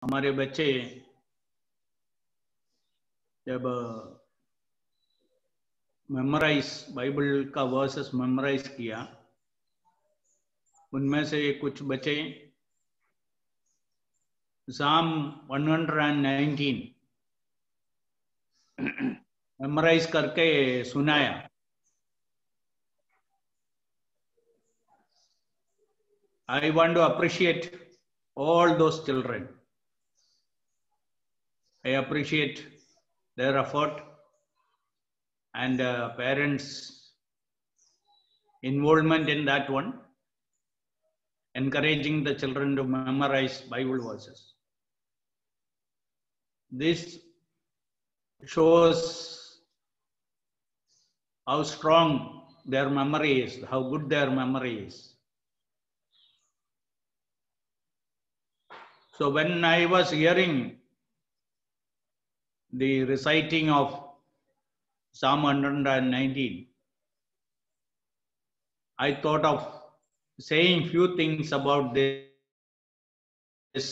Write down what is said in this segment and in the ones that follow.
हमारे बच्चे जब मेमोराइज बाइबल का वर्सेस मेमोराइज किया, उनमें से कुछ बच्चे साम 119 मेमोराइज करके सुनाया। I want to appreciate all those children. I appreciate their effort and parents' involvement in that one, encouraging the children to memorize Bible verses. This shows how strong their memory is, how good their memory is. So when I was hearing the reciting of Psalm 119, I thought of saying few things about this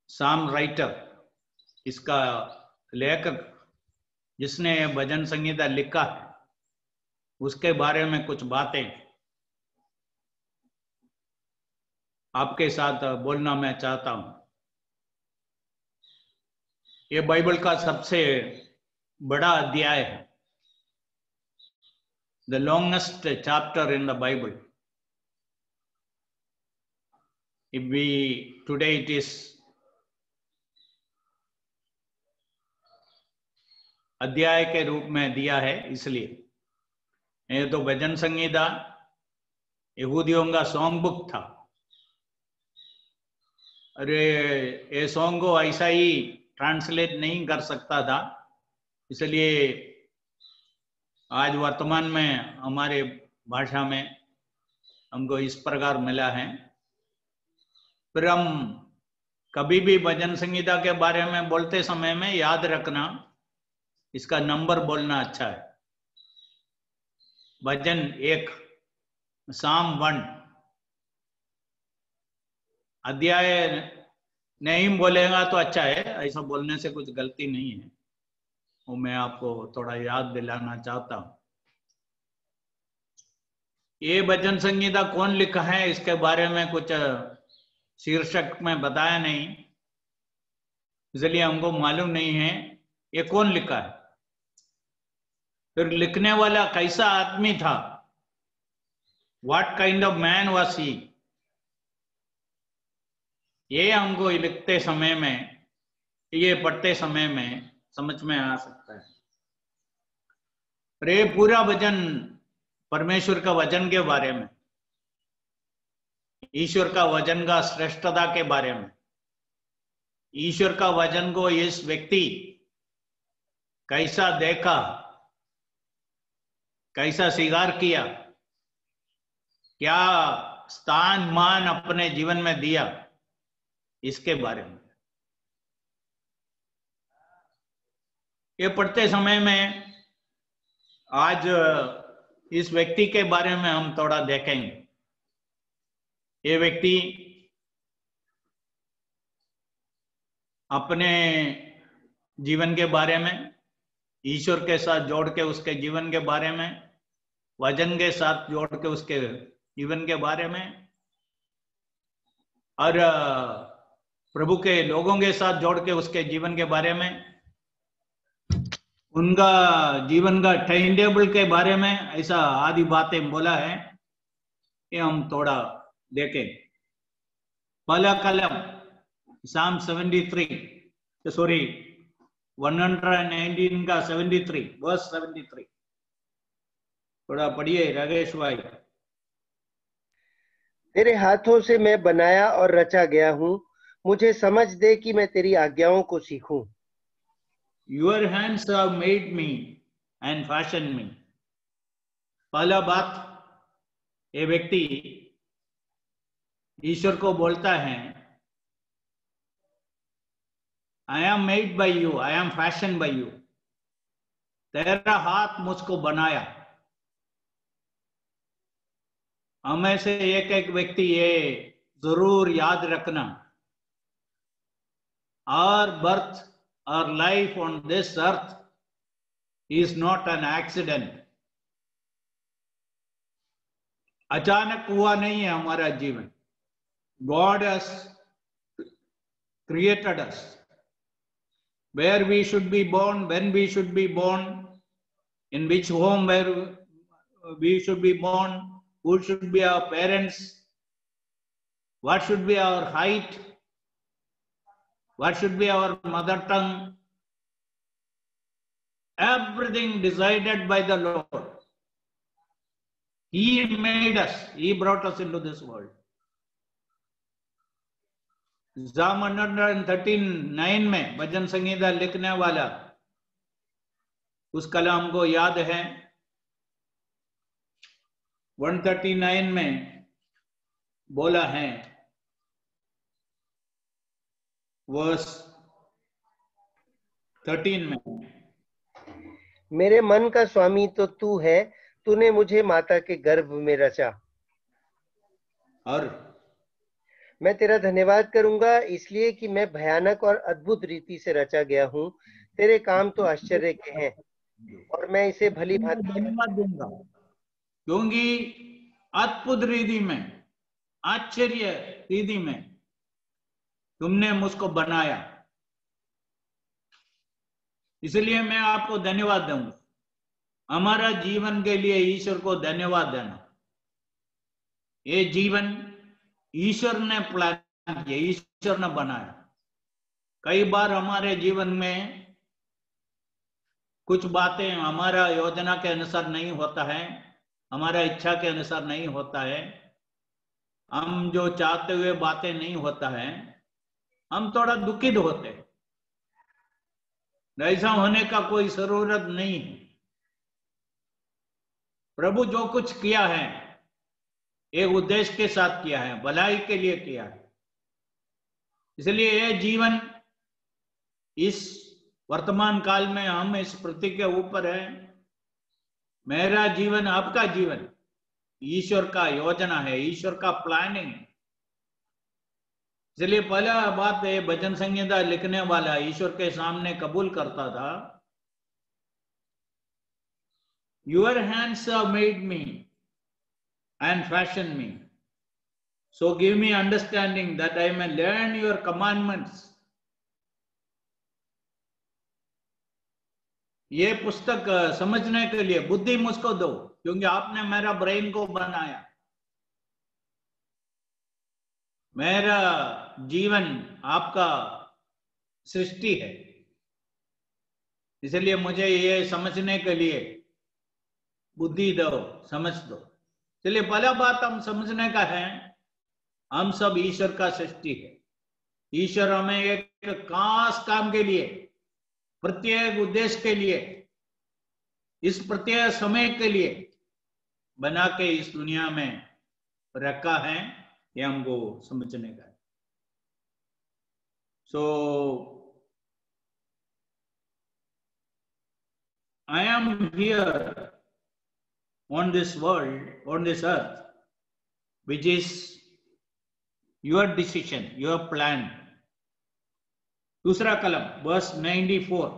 psalm writer, इसका लेखक जिसने भजन संगीता लिखा है, उसके बारे में कुछ बातें आपके साथ बोलना मैं चाहता हूं। ये बाइबल का सबसे बड़ा अध्याय है, the longest chapter in the Bible. Today it is अध्याय के रूप में दिया है, इसलिए ये तो भजन संगीता यहूदियों का सॉन्ग बुक था। अरे ये सॉन्ग को ऐसा ही ट्रांसलेट नहीं कर सकता था, इसलिए आज वर्तमान में हमारे भाषा में हमको इस प्रकार मिला है। फिर हम कभी भी भजन संगीता के बारे में बोलते समय में याद रखना, इसका नंबर बोलना अच्छा है। भजन 1, साम 1, अध्याय नहीं बोलेगा तो अच्छा है, ऐसा बोलने से कुछ गलती नहीं है, वो मैं आपको थोड़ा याद दिलाना चाहता हूं। ये भजन संगीता कौन लिखा है, इसके बारे में कुछ शीर्षक में बताया नहीं, इसलिए हमको मालूम नहीं है ये कौन लिखा है। फिर लिखने वाला कैसा आदमी था, what kind of man was he, ये हमको लिखते समय में, ये पढ़ते समय में समझ में आ सकता है। ये पूरा वचन परमेश्वर का वचन के बारे में, ईश्वर का वचन का श्रेष्ठता के बारे में, ईश्वर का वचन को इस व्यक्ति कैसा देखा, कैसा स्वीकार किया, क्या स्थान मान अपने जीवन में दिया, इसके बारे में ये पढ़ते समय में आज इस व्यक्ति के बारे में हम थोड़ा देखेंगे। ये व्यक्ति अपने जीवन के बारे में, ईश्वर के साथ जोड़ के उसके जीवन के बारे में, वचन के साथ जोड़ के उसके जीवन के बारे में, और प्रभु के लोगों के साथ जोड़ के उसके जीवन के बारे में, उनका जीवन का टाइम टेबल के बारे में, ऐसा आदि बातें बोला है, ये हम थोड़ा देखें। पहला कलम साम 73, सॉरी 119 का 73, वर्स 73, थोड़ा पढ़िए राजेश भाई। तेरे हाथों से मैं बनाया और रचा गया हूँ, मुझे समझ दे कि मैं तेरी आज्ञाओं को सीखूं। Your hands have made me and fashioned me. पहला बात, ये व्यक्ति ईश्वर को बोलता है, I am made by you, I am fashioned by you. तेरा हाथ मुझको बनाया। हमें से एक एक व्यक्ति ये जरूर याद रखना, our birth, our life on this earth is not an accident. अचानक हुआ नहीं है हमारा जीवन. God has created us. Where we should be born, when we should be born, in which home where we should be born, who should be our parents, what should be our height, what should be our mother tongue. Everything decided by the Lord. He made us. He brought us into this world. Psalm 113:9 में भजन संगीता लिखने वाला उस कलाम को याद है. 139 में बोला है, वर्स 13 में, मेरे मन का स्वामी तो तू है, तूने मुझे माता के गर्भ में रचा. और मैं तेरा धन्यवाद करूंगा इसलिए कि मैं भयानक और अद्भुत रीति से रचा गया हूँ. तेरे काम तो आश्चर्य के हैं और मैं इसे भली भांति धन्यवाद दूंगा, क्योंकि अद्भुत रीति में, आश्चर्य रीति में तुमने मुझको बनाया. इसलिए मैं आपको धन्यवाद दूंगा. हमारा जीवन के लिए ईश्वर को धन्यवाद देना. ये जीवन ईश्वर ने प्लान किया, ईश्वर ने बनाया. कई बार हमारे जीवन में कुछ बातें हमारा योजना के अनुसार नहीं होता है, हमारा इच्छा के अनुसार नहीं होता है, हम जो चाहते हुए बातें नहीं होता है, हम थोड़ा दुखित होते हैं. ऐसा होने का कोई जरूरत नहीं है. प्रभु जो कुछ किया है एक उद्देश्य के साथ किया है, भलाई के लिए किया है. इसलिए यह जीवन इस वर्तमान काल में हम इस पृथ्वी के ऊपर है. मेरा जीवन, आपका जीवन ईश्वर का योजना है, ईश्वर का प्लानिंग. इसलिए पहला बात है, भजन संगीता लिखने वाला ईश्वर के सामने कबूल करता था, Your hands have made me and fashioned me. So give me understanding that I may learn your commandments. ये पुस्तक समझने के लिए बुद्धि मुझको दो, क्योंकि आपने मेरा ब्रेन को बनाया. मेरा जीवन आपका सृष्टि है, इसलिए मुझे ये समझने के लिए बुद्धि दो, समझ दो. चलिए पहला बात हम समझने का है, हम सब ईश्वर का सृष्टि है. ईश्वर हमें एक खास काम के लिए, प्रत्येक उद्देश्य के लिए, इस प्रत्येक समय के लिए बना के इस दुनिया में रखा है. ये हमको समझने का है. So I am here on this world, on this earth, which is your decision, your plan. दूसरा कलम, verse 94,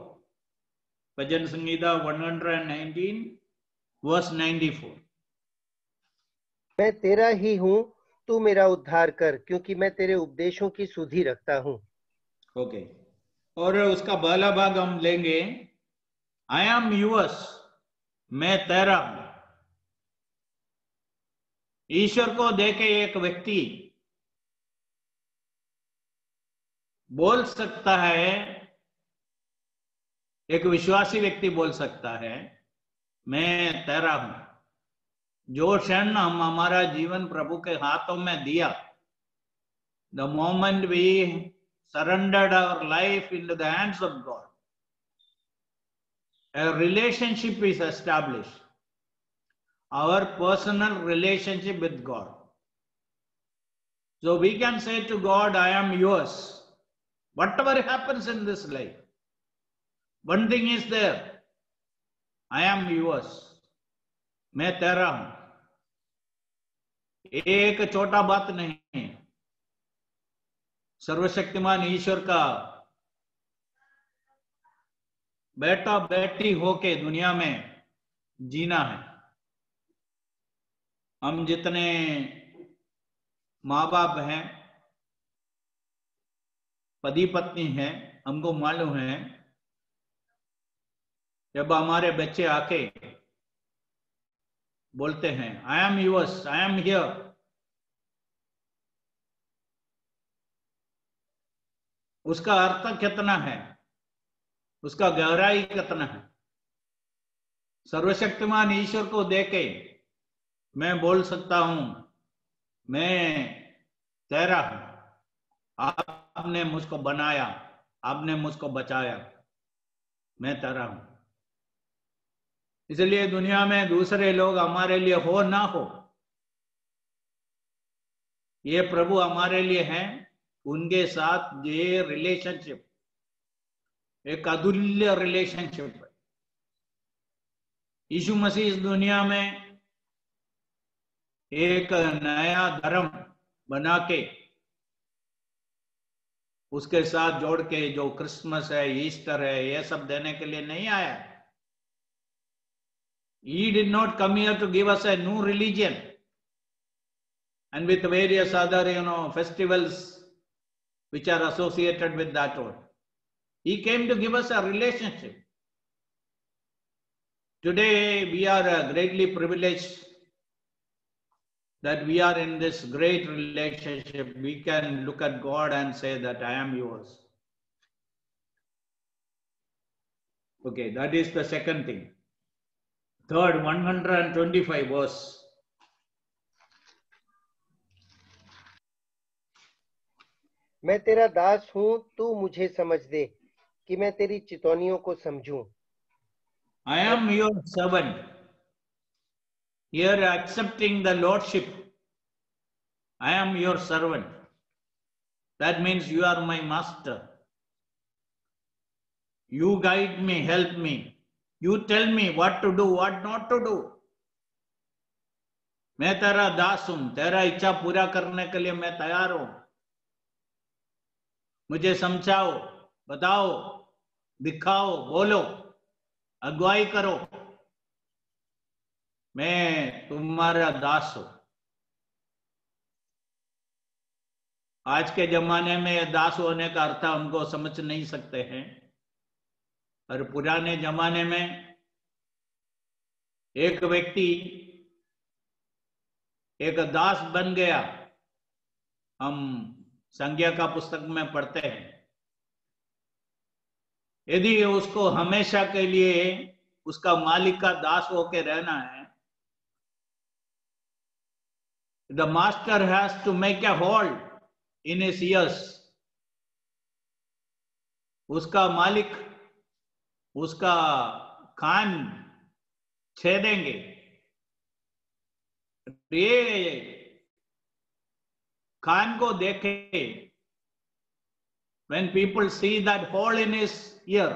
भजन संगीता 119, verse 94. मैं तेरा ही हूँ, तू मेरा उद्धार कर, क्योंकि मैं तेरे उपदेशों की सुधि रखता हूँ. ओके. और उसका पहला भाग हम लेंगे, I am yours, मैं तेरा हूं. ईश्वर को देखे एक व्यक्ति बोल सकता है, एक विश्वासी व्यक्ति बोल सकता है, मैं तेरा हूं. जो क्षण हम हमारा जीवन प्रभु के हाथों में दिया, the moment we surrendered our life into the hands of God, a relationship is established, our personal relationship with God. So we can say to God, I am yours. Whatever happens in this life, one thing is there, I am yours. मैं तेरा हूं. एक छोटा बात नहीं है. सर्वशक्तिमान ईश्वर का बेटा बेटी होके दुनिया में जीना है। हम जितने माँ बाप हैं, पति पत्नी हैं, हमको मालूम है जब हमारे बच्चे आके बोलते हैं I am yours, I am here, उसका अर्थ कितना है, उसका गहराई कितना है। सर्वशक्तिमान ईश्वर को देके मैं बोल सकता हूं मैं तेरा हूं, आपने मुझको बनाया, आपने मुझको बचाया, मैं तेरा हूं। इसलिए दुनिया में दूसरे लोग हमारे लिए हो ना हो, ये प्रभु हमारे लिए हैं। उनके साथ ये रिलेशनशिप एक अतुल्य रिलेशनशिप है। यीशु मसीह इस दुनिया में एक नया धर्म बना के उसके साथ जोड़ के जो क्रिसमस है, ईस्टर है, ये सब देने के लिए नहीं आया। He did not come here to give us a new religion and with various other festivals which are associated with that one. He came to give us a relationship. Today we are greatly privileged that we are in this great relationship. We can look at God and say that I am yours. Okay, that is the second thing. Third, 125 verse. मैं तेरा दास हूँ, तू मुझे समझ दे कि मैं तेरी चितौनियों को समझूं। I am your servant. Here accepting the lordship. I am your servant. That means you are my master. You guide me, help me. You tell me what to do, what not to do. मैं तेरा दास हूं, तेरा इच्छा पूरा करने के लिए मैं तैयार हूं। मुझे समझाओ, बताओ, दिखाओ, बोलो, अगुवाई करो। मैं तुम्हारा दास हूं। आज के जमाने में दास होने का अर्थ हमको समझ नहीं सकते हैं, और पुराने जमाने में एक व्यक्ति एक दास बन गया। हम संज्ञा का पुस्तक में पढ़ते हैं, यदि उसको हमेशा के लिए उसका मालिक का दास होकर रहना है, the master has to make a hole in his ears. उसका मालिक उसका कान छेदेंगे। ये कान को देखे, when people see that hole in his ear,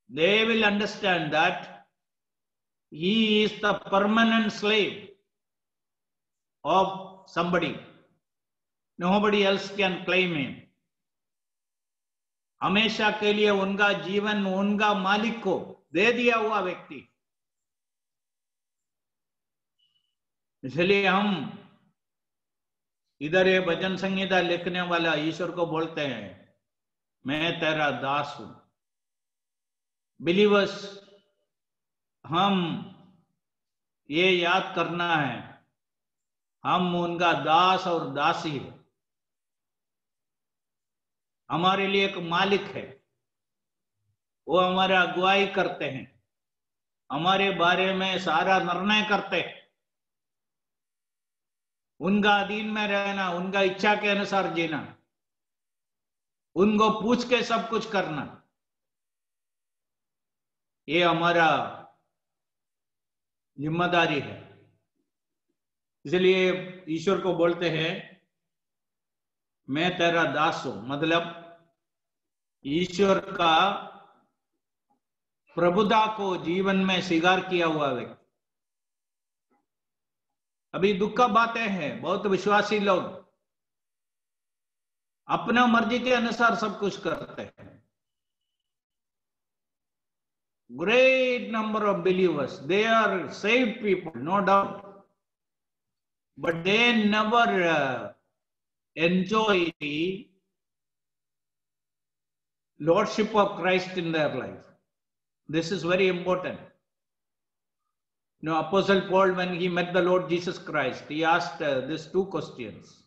they will understand that he is the permanent slave of somebody. Nobody else can claim him. हमेशा के लिए उनका जीवन उनका मालिक को दे दिया हुआ व्यक्ति। इसलिए हम इधर ये भजन संहिता लिखने वाला ईश्वर को बोलते हैं मैं तेरा दास हूं। बिलीवर्स, हम ये याद करना है हम उनका दास और दासी है। हमारे लिए एक मालिक है, वो हमारा अगुवाई करते हैं, हमारे बारे में सारा निर्णय करते हैं। उनका अधीन में रहना, उनका इच्छा के अनुसार जीना, उनको पूछ के सब कुछ करना, ये हमारा जिम्मेदारी है। इसलिए ईश्वर को बोलते हैं मैं तेरा दास हूं। मतलब ईश्वर का प्रभुता को जीवन में स्वीकार किया हुआ व्यक्ति। अभी दुख का बातें हैं, बहुत विश्वासी लोग अपना मर्जी के अनुसार सब कुछ करते हैं। great number of believers. They are saved people, no doubt. But they never enjoy the Lordship of Christ in their life. This is very important. You know, Apostle Paul, when he met the Lord Jesus Christ, he asked these two questions.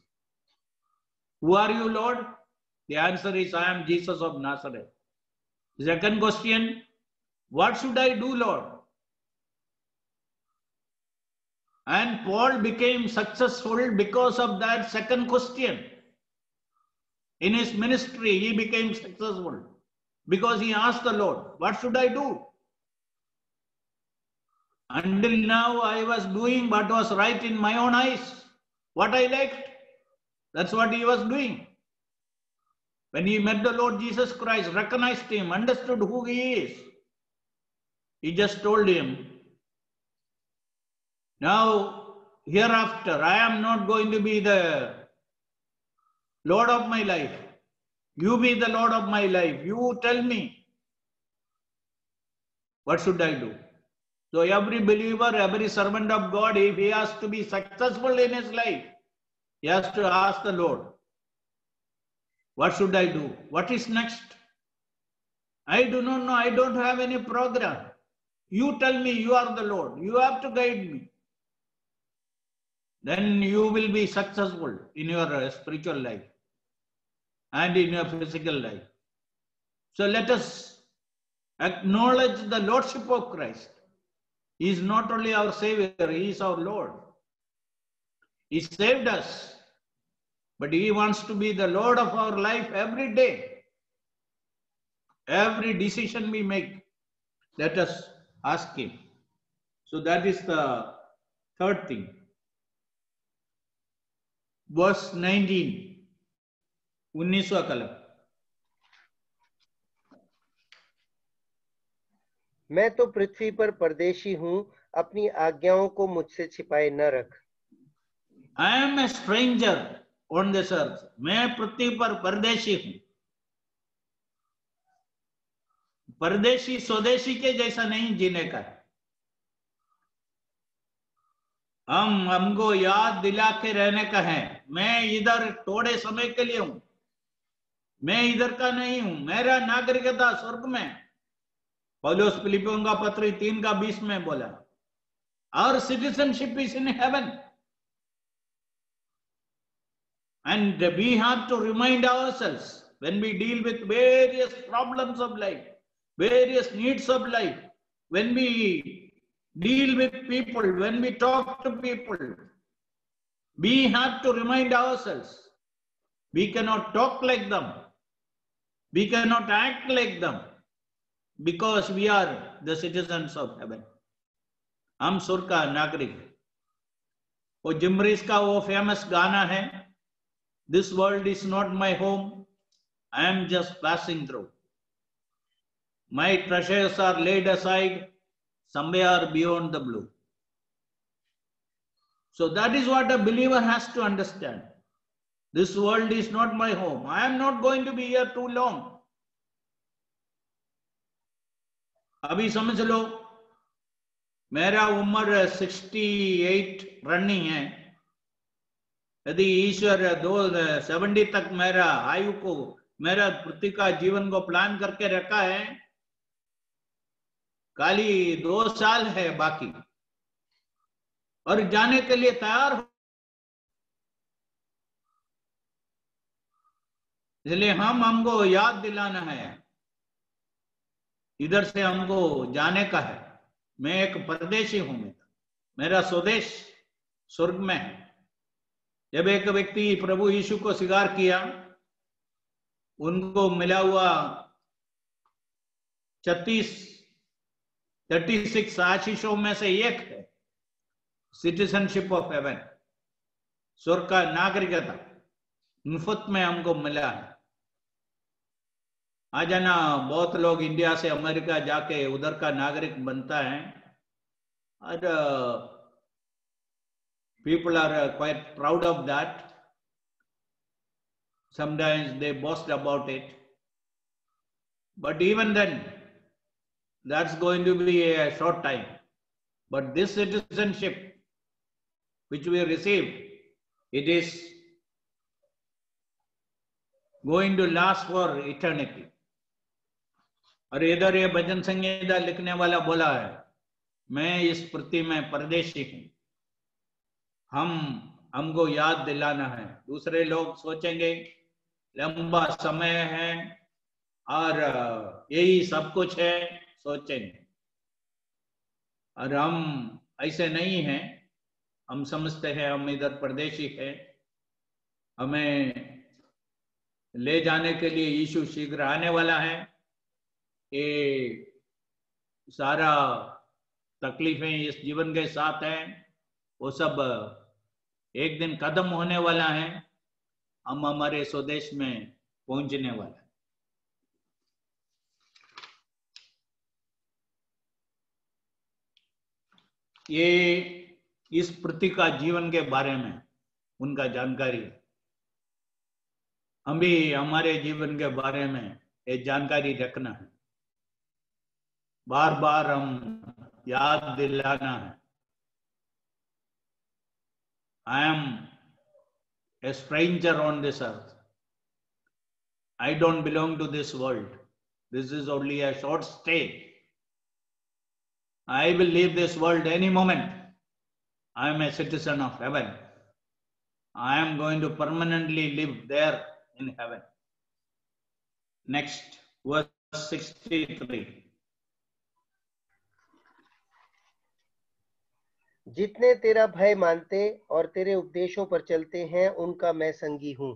Who are you, Lord? The answer is, I am Jesus of Nazareth. The second question, what should I do, Lord? And Paul became successful because of that second question. In his ministry, he became successful because he asked the Lord, what should I do? Until now, I was doing what was right in my own eyes, what I liked. That's what he was doing. When he met the Lord Jesus Christ, recognized him, understood who he is, he just told him, now, hereafter, I am not going to be the Lord of my life. You be the Lord of my life. You tell me, what should I do? So every believer, every servant of God, if he has to be successful in his life, he has to ask the Lord, what should I do? What is next? I do not know. I don't have any program. You tell me, you are the Lord. You have to guide me. Then you will be successful in your spiritual life and in your physical life. So let us acknowledge the Lordship of Christ. He is not only our Savior, He is our Lord. He saved us, but He wants to be the Lord of our life every day. Every decision we make, let us ask Him. So that is the third thing. Verse 19, 19वां कलम. मैं तो पृथ्वी पर परदेशी हूँ, अपनी आज्ञाओं को मुझसे छिपाए न रख. I am a stranger on this earth. मैं पृथ्वी पर परदेशी हूँ. परदेशी स्वदेशी के जैसा नहीं जीने का. हमको याद दिला के रहने का है. मैं इधर थोड़े समय के लिए हूं. मैं इधर का नहीं हूं. मेरा नागरिकता स्वर्ग में. पौलुस फिलिपियों का पत्र 3:20 में बोला, our citizenship is in heaven. And we have to remind ourselves when we deal with various problems of life, various needs of life, when we deal with people, when we talk to people, we have to remind ourselves, we cannot talk like them, we cannot act like them, because we are the citizens of heaven. हम स्वर्ग का नागरिक हैं. वो जिम्रीस का वो famous गाना है, this world is not my home, I am just passing through. My treasures are laid aside somewhere beyond the blue. So that is what a believer has to understand. This world is not my home. I am not going to be here too long. अभी समझ लो, मेरा उम्र 68 running है. यदि ईश्वर 70 तक मेरा आयु को, मेरा पृथ्वी का जीवन को प्लान करके रखा है, खाली 2 साल है बाकी और जाने के लिए तैयार हो. इसलिए हमको याद दिलाना है, इधर से हमको जाने का है. मैं एक परदेशी हूं. मेरा स्वदेश स्वर्ग में है. जब एक व्यक्ति प्रभु यीशु को स्वीकार किया, उनको मिला हुआ 36 आशीषों में से एक है सिटीजनशिप ऑफ हेवन. स्वर्ग का नागरिकता मुफ्त में हमको मिला है. आज है ना, बहुत लोग इंडिया से अमेरिका जाके उधर का नागरिक बनता है और people are quite proud of that. Sometimes they boast about it. But even then, that's going to be a short time. But this citizenship which we received, it is going to last for eternity. और इधर ये भजन संगीता लिखने वाला बोला है, मैं इस पृथ्वी में परदेशी हूं, हमको याद दिलाना है. दूसरे लोग सोचेंगे लंबा समय है और यही सब कुछ है, सोचेंगे. और हम ऐसे नहीं हैं. हम समझते हैं हम इधर परदेशी हैं. हमें ले जाने के लिए यीशु शीघ्र आने वाला है. ये सारा तकलीफें इस जीवन के साथ हैं, वो सब एक दिन खत्म होने वाला है. हम हमारे स्वदेश में पहुंचने वाला है. ये इस पृथ्वी का जीवन के बारे में उनका जानकारी. हम भी हमारे जीवन के बारे में ये जानकारी रखना है. बार बार हम याद दिलाना है. I am a stranger on this earth. I don't belong to this world. This is only a short stay. I will leave this world any moment. I am a citizen of heaven. I am going to permanently live there in heaven. Next, verse 63. जितने तेरा भय मानते और तेरे उपदेशों पर चलते हैं, उनका मैं संगी हूं.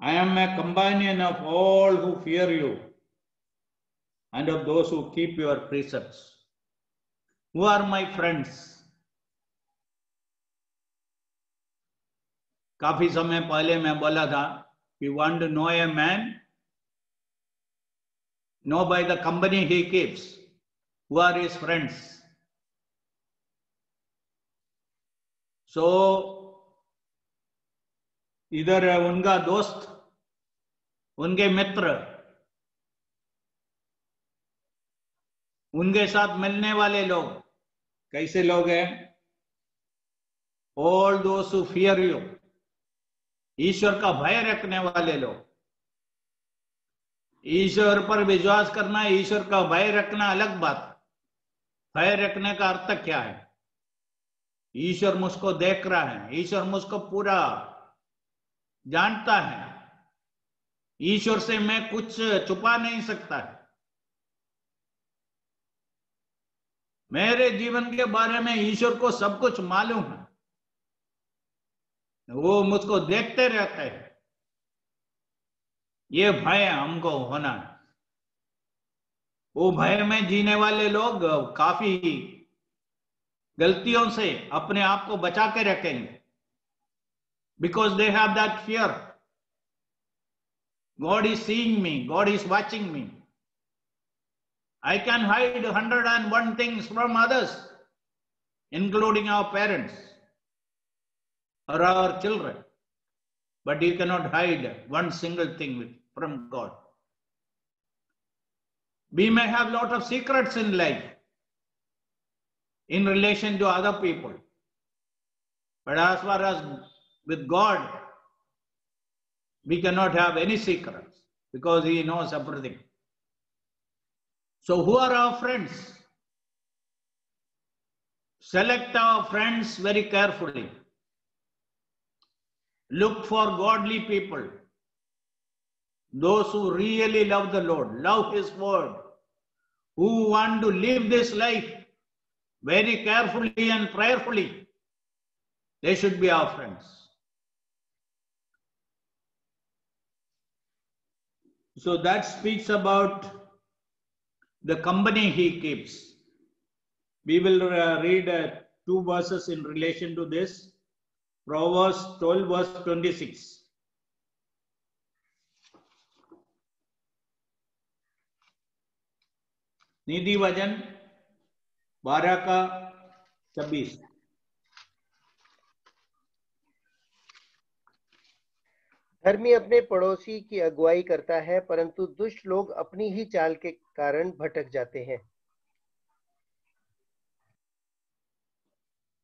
I am a companion of all who fear you and of those who keep your precepts. Who are my friends? काफी समय पहले मैं बोला था, we want to know a man, know by the company he keeps. Who are his friends? So, इधर उनका दोस्त, उनके मित्र, उनके साथ मिलने वाले लोग कैसे लोग हैं? All those who fear you. ईश्वर का भय रखने वाले लोग. ईश्वर पर विश्वास करना, ईश्वर का भय रखना अलग बात. भय रखने का अर्थ क्या है? ईश्वर मुझको देख रहा है, ईश्वर मुझको पूरा जानता है, ईश्वर से मैं कुछ छुपा नहीं सकता है. मेरे जीवन के बारे में ईश्वर को सब कुछ मालूम है. वो मुझको देखते रहते हैं. ये भय हमको होना है. वो भय में जीने वाले लोग काफी गलतियों से अपने आप को बचा के रखेंगे. Because they have that fear. God is seeing me, God is watching me. I can hide 101 things from others, including our parents or our children. But you cannot hide one single thing from God. We may have a lot of secrets in life in relation to other people. But as far as with God, we cannot have any secrets because He knows everything. So who are our friends? Select our friends very carefully. Look for godly people. Those who really love the Lord, love His word, who want to live this life very carefully and prayerfully. They should be our friends. So that speaks about the company he keeps. We will read 2 verses in relation to this. Proverbs 12 verse 26. नीति वचन 12 का 26. धर्मी अपने पड़ोसी की अगुवाई करता है, परंतु दुष्ट लोग अपनी ही चाल के कारण भटक जाते हैं।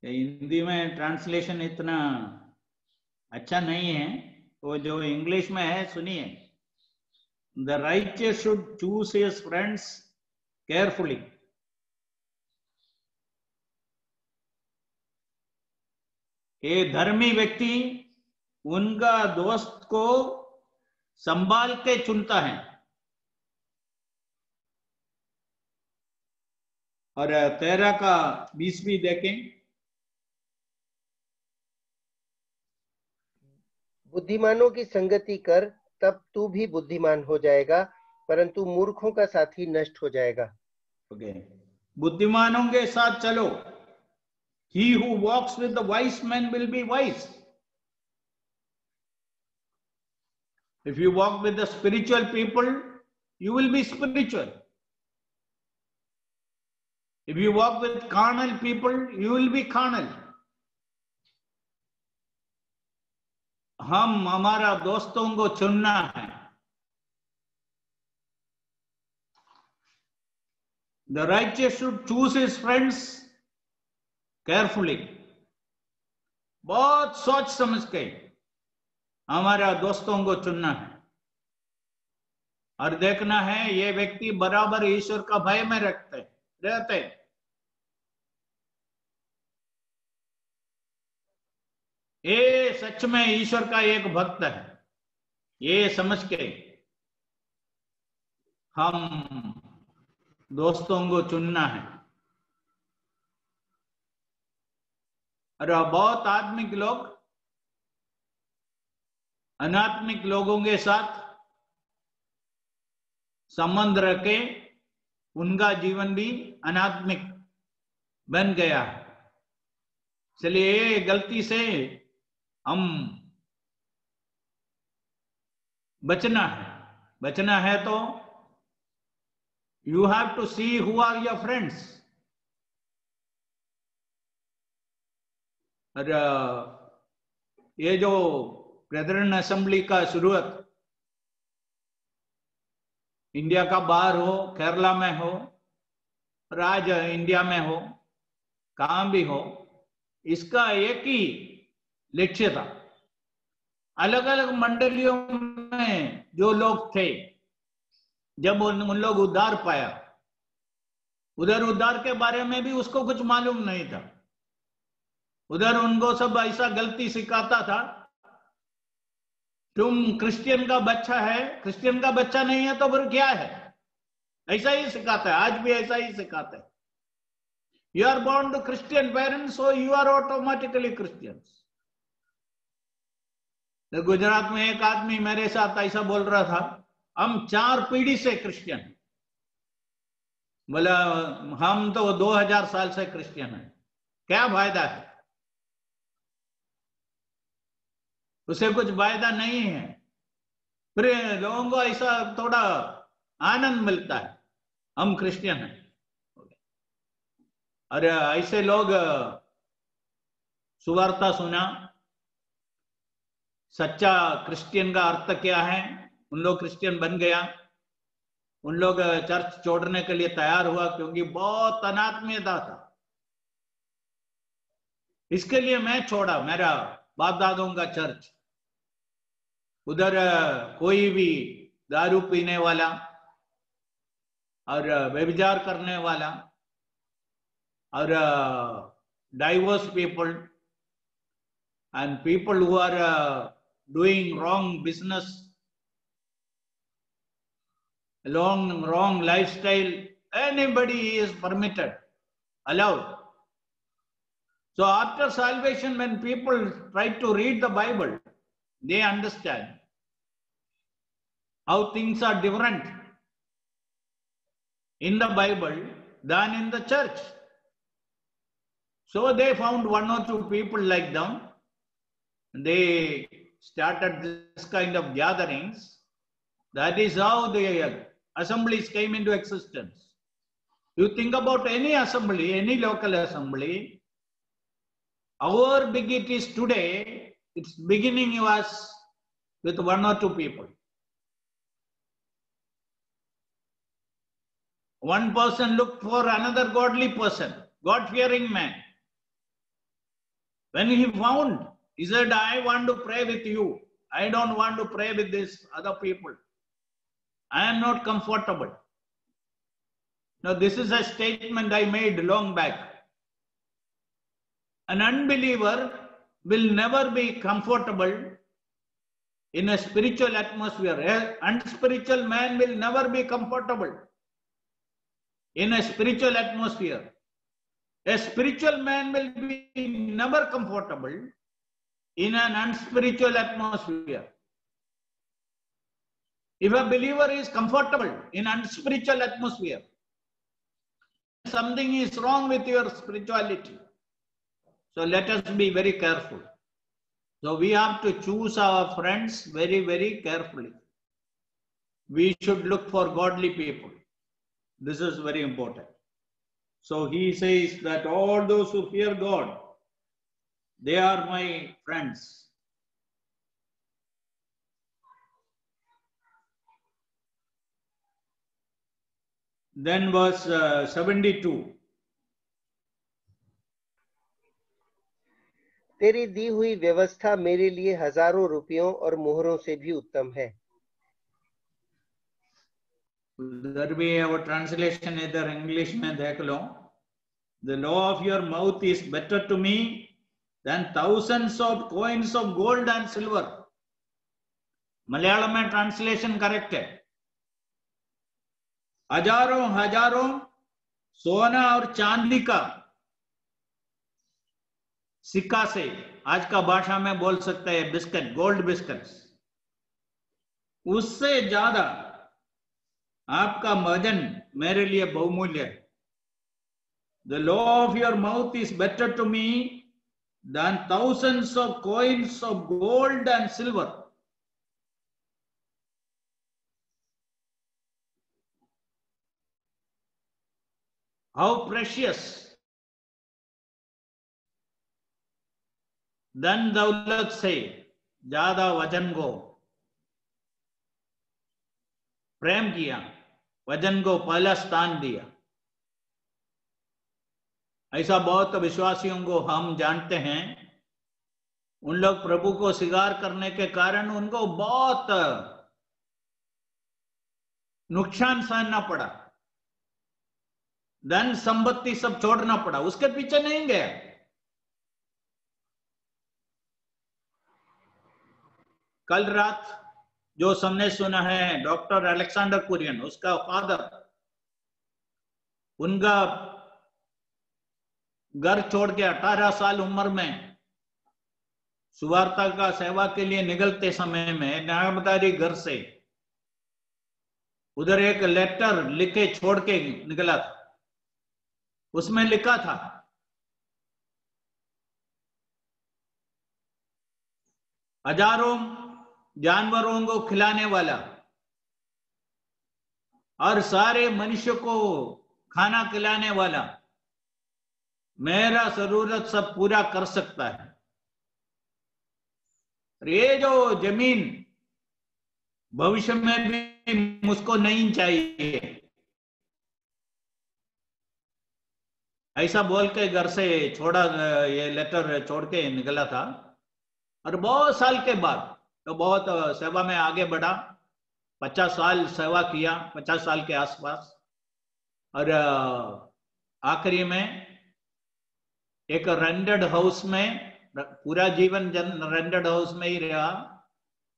हिंदी में ट्रांसलेशन इतना अच्छा नहीं है, वो जो इंग्लिश में है सुनिए। The righteous should choose his friends carefully. ये धर्मी व्यक्ति उनका दोस्त को संभाल के चुनता है। और 13 का 20 भी देखें। बुद्धिमानों की संगति कर, तब तू भी बुद्धिमान हो जाएगा, परंतु मूर्खों का साथी नष्ट हो जाएगा। ओके, बुद्धिमानों के साथ चलो। He who walks with the wise men will be wise. If you walk with the spiritual people, you will be spiritual. If you walk with carnal people, you will be carnal. हम हमारा दोस्तों को चुनना है। The righteous should choose his friends carefully. बहुत सोच समझ के हमारा दोस्तों को चुनना है और देखना है ये व्यक्ति बराबर ईश्वर का भय में रहते। ये सच में ईश्वर का एक भक्त है, ये समझ के हम दोस्तों को चुनना है। और बहुत आत्मिक लोग अनात्मिक लोगों के साथ संबंध रखे, उनका जीवन भी अनात्मिक बन गया। इसलिए गलती से हम बचना है तो you have to see who are your friends. और ये जो ब्रदरन असेंबली का शुरुआत इंडिया का बाहर हो, केरला में हो, और आज इंडिया में हो, कहां भी हो, इसका एक ही लक्ष्य था। अलग अलग मंडलियों में जो लोग थे, जब उन लोग उद्धार पाया, उधर उद्धार के बारे में भी उसको कुछ मालूम नहीं था। उधर उनको सब ऐसा गलती सिखाता था, तुम क्रिश्चियन का बच्चा है, क्रिश्चियन का बच्चा नहीं है तो फिर क्या है, ऐसा ही सिखाता है। आज भी ऐसा ही सिखाता है। You are born to Christian parents, so you are automatically Christians. तो गुजरात में एक आदमी मेरे साथ ऐसा बोल रहा था, हम 4 पीढ़ी से क्रिश्चियन हैं। बोला हम तो 2000 साल से क्रिश्चियन हैं। क्या फायदा है? उसे कुछ फायदा नहीं है। फिर लोगों को ऐसा थोड़ा आनंद मिलता है, हम क्रिश्चियन हैं। और ऐसे लोग सुवार्ता सुना, सच्चा क्रिश्चियन का अर्थ क्या है, उन लोग क्रिश्चियन बन गया। उन लोग चर्च छोड़ने के लिए तैयार हुआ क्योंकि बहुत अनात्मीयता था। इसके लिए मैं छोड़ा मेरा बाप दादों का चर्च। उधर कोई भी दारू पीने वाला और व्यभिचार करने वाला और diverse people and people who are doing wrong business, wrong lifestyle, anybody is permitted, allowed. So after salvation, when people try to read the Bible, they understand how things are different in the Bible than in the church. So they found 1 or 2 people like them. They started this kind of gatherings. That is how the assemblies came into existence. You think about any assembly, any local assembly, how big it is today, its beginning was with one or two people. One person looked for another godly person, God-fearing man. When he found, he said, I want to pray with you. I don't want to pray with these other people. I am not comfortable. Now, this is a statement I made long back. An unbeliever will never be comfortable in a spiritual atmosphere. An unspiritual man will never be comfortable in a spiritual atmosphere. A spiritual man will be never comfortable in an unspiritual atmosphere. If a believer is comfortable in unspiritual atmosphere, something is wrong with your spirituality. So let us be very careful. So we have to choose our friends very, very carefully. We should look for godly people. This is very important. So he says that all those who fear God, they are my friends. Then verse 72. तेरी दी हुई व्यवस्था मेरे लिए हजारों रुपयों और मोहरों से भी उत्तम है. उधर भी है वो ट्रांसलेशन, इधर इंग्लिश में देख लो. The law of your mouth is better to me than thousands of coins of gold and silver. Malayalam में ट्रांसलेशन करेक्ट है. हजारों हजारों सोना और चांदी का सिक्का से, आज का भाषा में बोल सकते हैं बिस्किट, गोल्ड बिस्किट्स, उससे ज्यादा आपका वजन मेरे लिए बहुमूल्य है. The law of your mouth is better to me than thousands of coins of gold and silver. How precious धन दौलत से ज्यादा वजन को प्रेम किया, वजन को पहला स्थान दिया. ऐसा बहुत विश्वासियों को हम जानते हैं. उन लोग प्रभु को स्वीकार करने के कारण उनको बहुत नुकसान सहना पड़ा, धन संपत्ति सब छोड़ना पड़ा, उसके पीछे नहीं गया. कल रात जो हमने सुना है डॉक्टर अलेक्जेंडर कुरियन, उसका फादर, उनका घर छोड़ के 18 साल उम्र में सुवार्ता का सेवा के लिए निकलते समय में नामधारी घर से उधर एक लेटर लिखे छोड़ के निकला था. उसमें लिखा था, हजारों जानवरों को खिलाने वाला और सारे मनुष्य को खाना खिलाने वाला मेरा जरूरत सब पूरा कर सकता है. ये जो जमीन भविष्य में भी मुझको नहीं चाहिए, ऐसा बोल के घर से छोड़ा, ये लेटर छोड़ के निकला था. और बहुत साल के बाद तो बहुत सेवा में आगे बढ़ा, 50 साल सेवा किया, 50 साल के आसपास. और आखिरी में एक रेंटेड हाउस में, पूरा जीवन रेंटेड हाउस में ही रहा,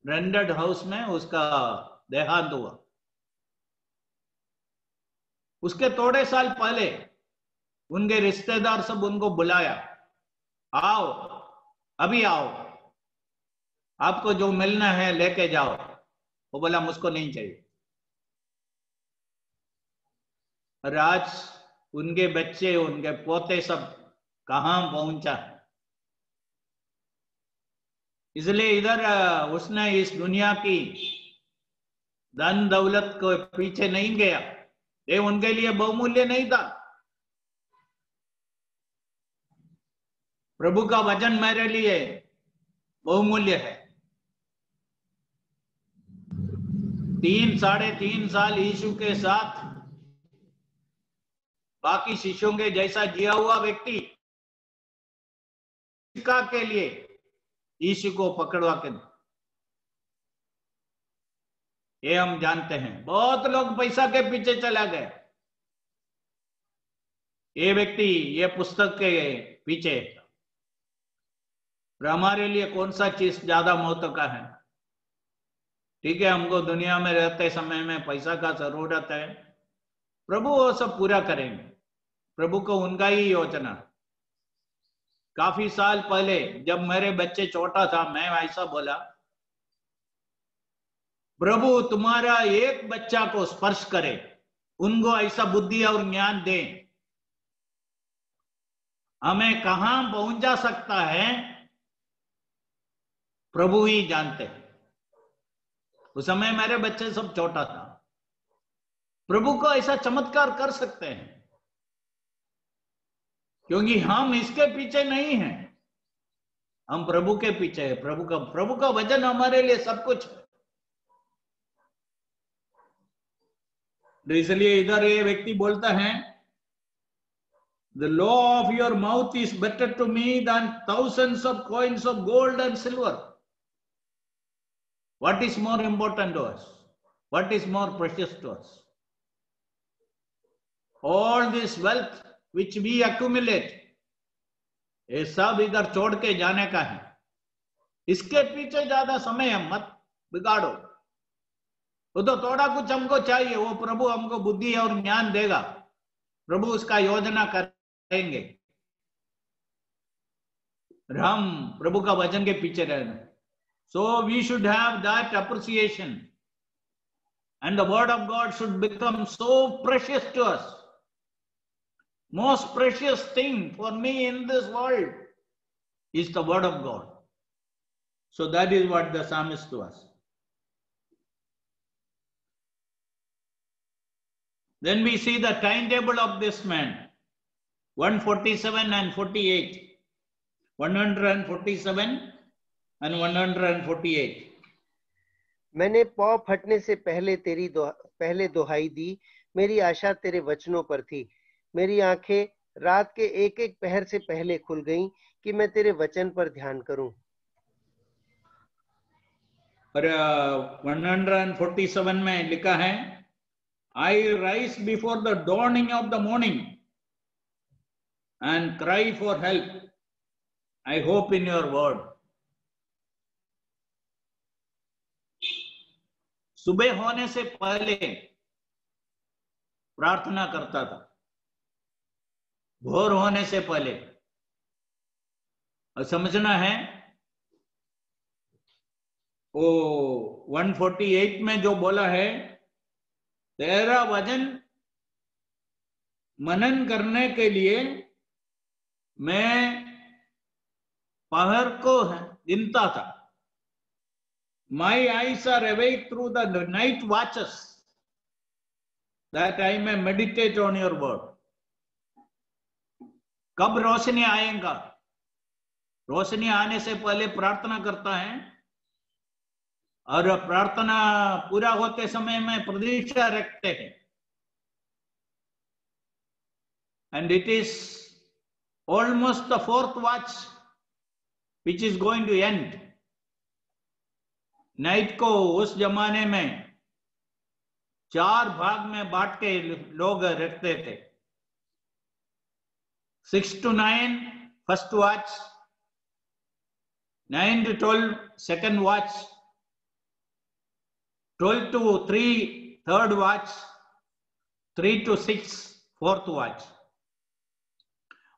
रेंटेड हाउस में उसका देहांत हुआ. उसके थोड़े साल पहले उनके रिश्तेदार सब उनको बुलाया, आओ अभी आओ, आपको जो मिलना है लेके जाओ. वो बोला मुझको नहीं चाहिए. और आज उनके बच्चे, उनके पोते सब कहां पहुंचा. इसलिए इधर उसने इस दुनिया की धन दौलत को पीछे नहीं गया. ये उनके लिए बहुमूल्य नहीं था. प्रभु का वचन मेरे लिए बहुमूल्य है. 3-3.5 साल यीशु के साथ बाकी शिष्यों के जैसा जिया हुआ व्यक्ति के लिए यीशु को पकड़वा के, ये हम जानते हैं। बहुत लोग पैसा के पीछे चला गए, ये व्यक्ति ये पुस्तक के पीछे। हमारे लिए कौन सा चीज ज्यादा महत्व का है? ठीक है, हमको दुनिया में रहते समय में पैसा का जरूरत है, प्रभु वो सब पूरा करेंगे। प्रभु को उनका ही योजना। काफी साल पहले जब मेरे बच्चे छोटा था, मैं ऐसा बोला, प्रभु तुम्हारा एक बच्चा को स्पर्श करे, उनको ऐसा बुद्धि और ज्ञान दे, हमें कहां पहुंचा सकता है प्रभु ही जानते हैं। उस समय मेरे बच्चे सब छोटा था। प्रभु को ऐसा चमत्कार कर सकते हैं, क्योंकि हम इसके पीछे नहीं हैं, हम प्रभु के पीछे है। प्रभु का वचन हमारे लिए सब कुछ है। इसलिए इधर ये व्यक्ति बोलता है, The law of your mouth is better to me than thousands of coins of gold and silver. What is more important to us? What is more precious to us? All this wealth which we accumulate, ये सब इधर छोड़ के जाने का है। इसके पीछे ज्यादा समय मत बिगाड़ो। वो तो थोड़ा कुछ हमको चाहिए, वो प्रभु हमको बुद्धि और ज्ञान देगा, प्रभु उसका योजना करेंगे। हम प्रभु का वचन के पीछे रहना। So we should have that appreciation, and the word of God should become so precious to us. Most precious thing for me in this world is the word of God. So that is what the psalmist to us. Then we see the timetable of this man, 147 and 48. 147 and 148. मैंने पाँव फटने से पहले दुहाई दी, मेरी आशा तेरे वचनों पर थी। मेरी आंखें रात के एक एक पहर से पहले खुल गईं कि मैं तेरे वचन पर ध्यान करूं। और 147 में लिखा है, I rise before the dawning of the morning and cry for help. I hope in your word. सुबह होने से पहले प्रार्थना करता था, भोर होने से पहले। और समझना है, वो 148 में जो बोला है, तेरा वचन मनन करने के लिए मैं पहर को गिनता था। My eyes are awake through the night watches, that I may meditate on your word. कब रोशनी आएगा? रोशनी आने से पहले प्रार्थना करता है, और प्रार्थना पूरा होते समय में प्रतीक्षा रखते हैं। And it is almost the fourth watch which is going to end. Night को उस जमाने में 4 भाग में बांट के लोग रखते थे। 6 to 9 first watch, 9 to 12 second watch, 12 to 3 third watch, 3 to 6 fourth watch.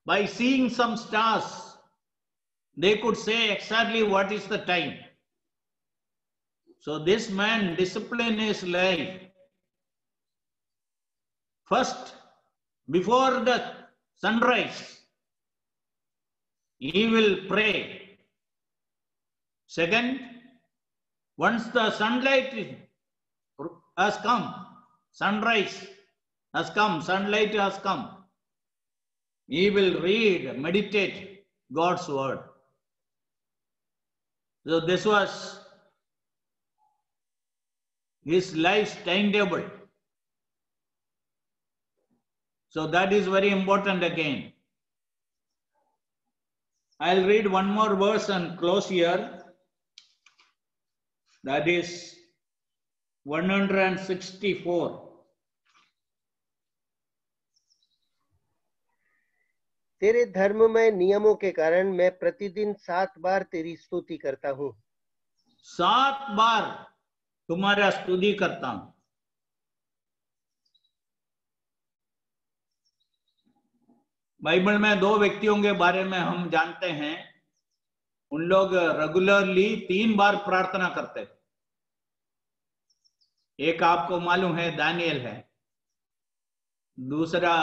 By seeing some stars, they could say exactly what is the time. So this man discipline his life. First, before the sunrise, he will pray. Second, once the sunlight has come, sunrise has come, sunlight has come, he will read, meditate God's word. So this was his life's timetable. So that is very important again. I'll read one more verse and close here. That is 164. तेरे धर्ममय नियमों के कारण मैं प्रतिदिन 7 बार तेरी स्तुति करता हूँ. 7 बार तुम्हारा स्तुति करता हूं. बाइबल में 2 व्यक्तियों के बारे में हम जानते हैं. उन लोग रेगुलरली 3 बार प्रार्थना करते थे. एक आपको मालूम है दानियल है, दूसरा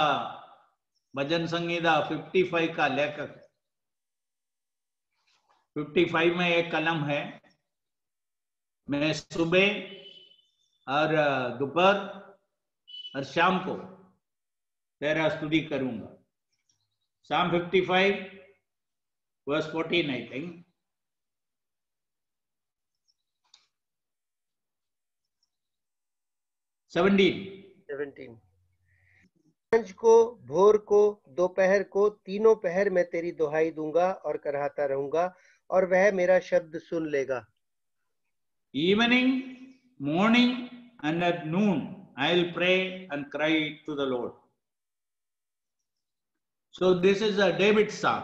भजन संगीता 55 का लेखक. 55 में एक कलम है, मैं सुबह और दोपहर और शाम को तेरा स्तुति करूंगा. Psalm 55 verse 14 I think. Seventeen. सांझ को, भोर को, दोपहर को, तीनों पहर मैं तेरी दुहाई दूंगा और कराहता रहूंगा और वह मेरा शब्द सुन लेगा. Evening, morning and at noon I'll pray and cry to the Lord. So this is a David psalm.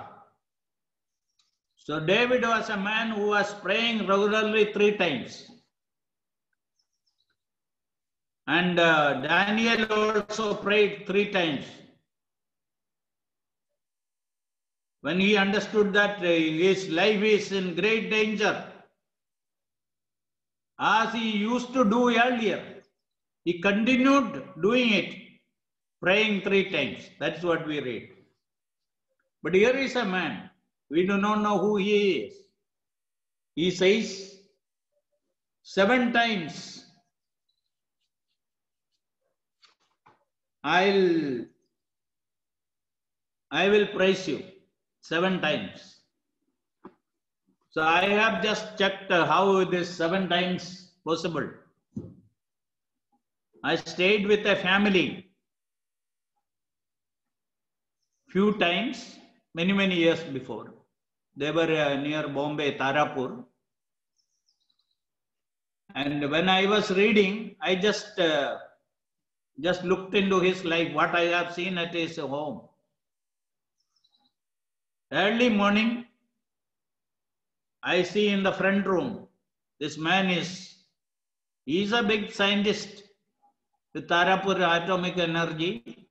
So David was a man who was praying regularly 3 times. And Daniel also prayed 3 times. When he understood that his life is in great danger, as he used to do earlier, he continued doing it, praying 3 times. That's what we read. But here is a man, we do not know who he is. He says 7 times, I will praise you 7 times. So I have just checked how this 7 times possible. I stayed with a family few times, many years before. They were near Bombay, Tarapur. And when I was reading, I just looked into his life, what I have seen at his home. Early morning, I see in the front room, this man he's a big scientist with Tarapur Atomic Energy.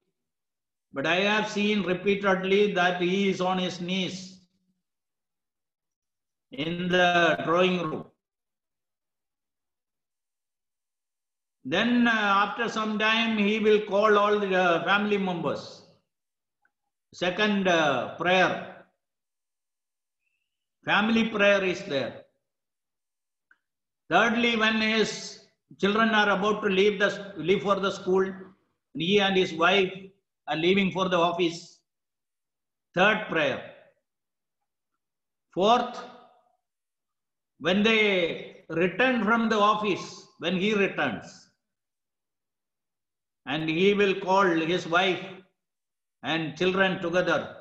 But I have seen repeatedly that he is on his knees in the drawing room. Then after some time, he will call all the family members. Second prayer, family prayer is there. Thirdly, when his children are about to leave for the school, he and his wife are leaving for the office. Third prayer. Fourth, when they return from the office, when he returns, and he will call his wife and children together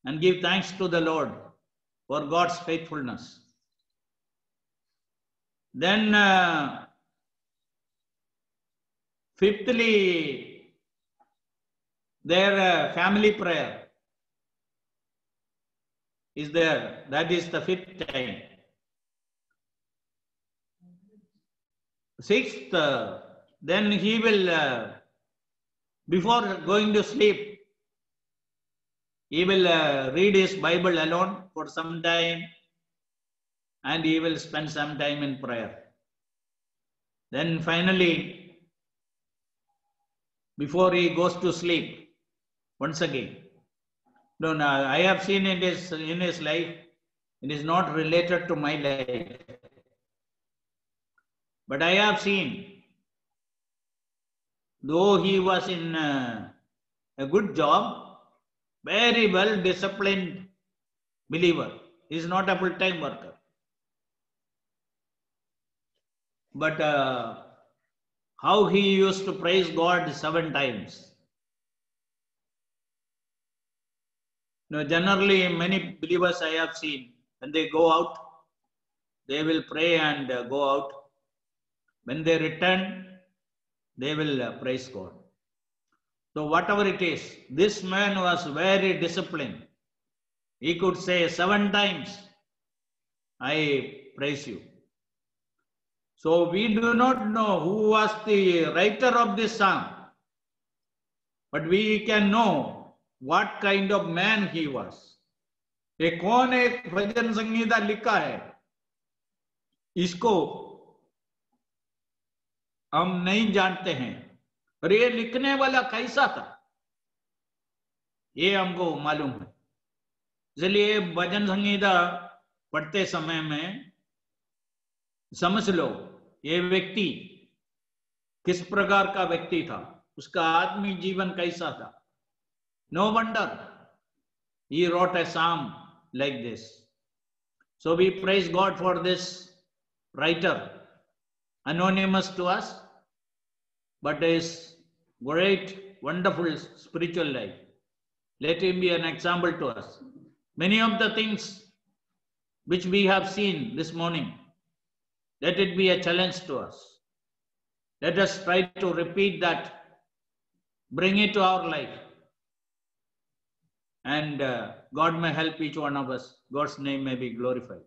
and give thanks to the Lord for God's faithfulness. Then fifthly, their family prayer is there. That is the 5th time. Sixth, then he will, before going to sleep, he will read his Bible alone for some time, and he will spend some time in prayer. Then finally, before he goes to sleep, once again. No, I have seen it is in his life. It is not related to my life. But I have seen, though he was in a good job, very well disciplined believer. He is not a full-time worker. But how he used to praise God 7 times. Now, generally, many believers I have seen, when they go out, they will pray and go out. When they return, they will praise God. So whatever it is, this man was very disciplined. He could say 7 times, I praise you. So we do not know who was the writer of this psalm, but we can know what kind of man he was. ये कौन एक भजन संगीता लिखा है, इसको हम नहीं जानते हैं, और ये लिखने वाला कैसा था ये हमको मालूम है. इसलिए भजन संगीता पढ़ते समय में समझ लो ये व्यक्ति किस प्रकार का व्यक्ति था, उसका आत्मिक जीवन कैसा था. No wonder he wrote a psalm like this. So we praise God for this writer, anonymous to us, but his great, wonderful spiritual life. Let him be an example to us. Many of the things which we have seen this morning, let it be a challenge to us. Let us try to repeat that, bring it to our life, and God may help each one of us. God's name may be glorified.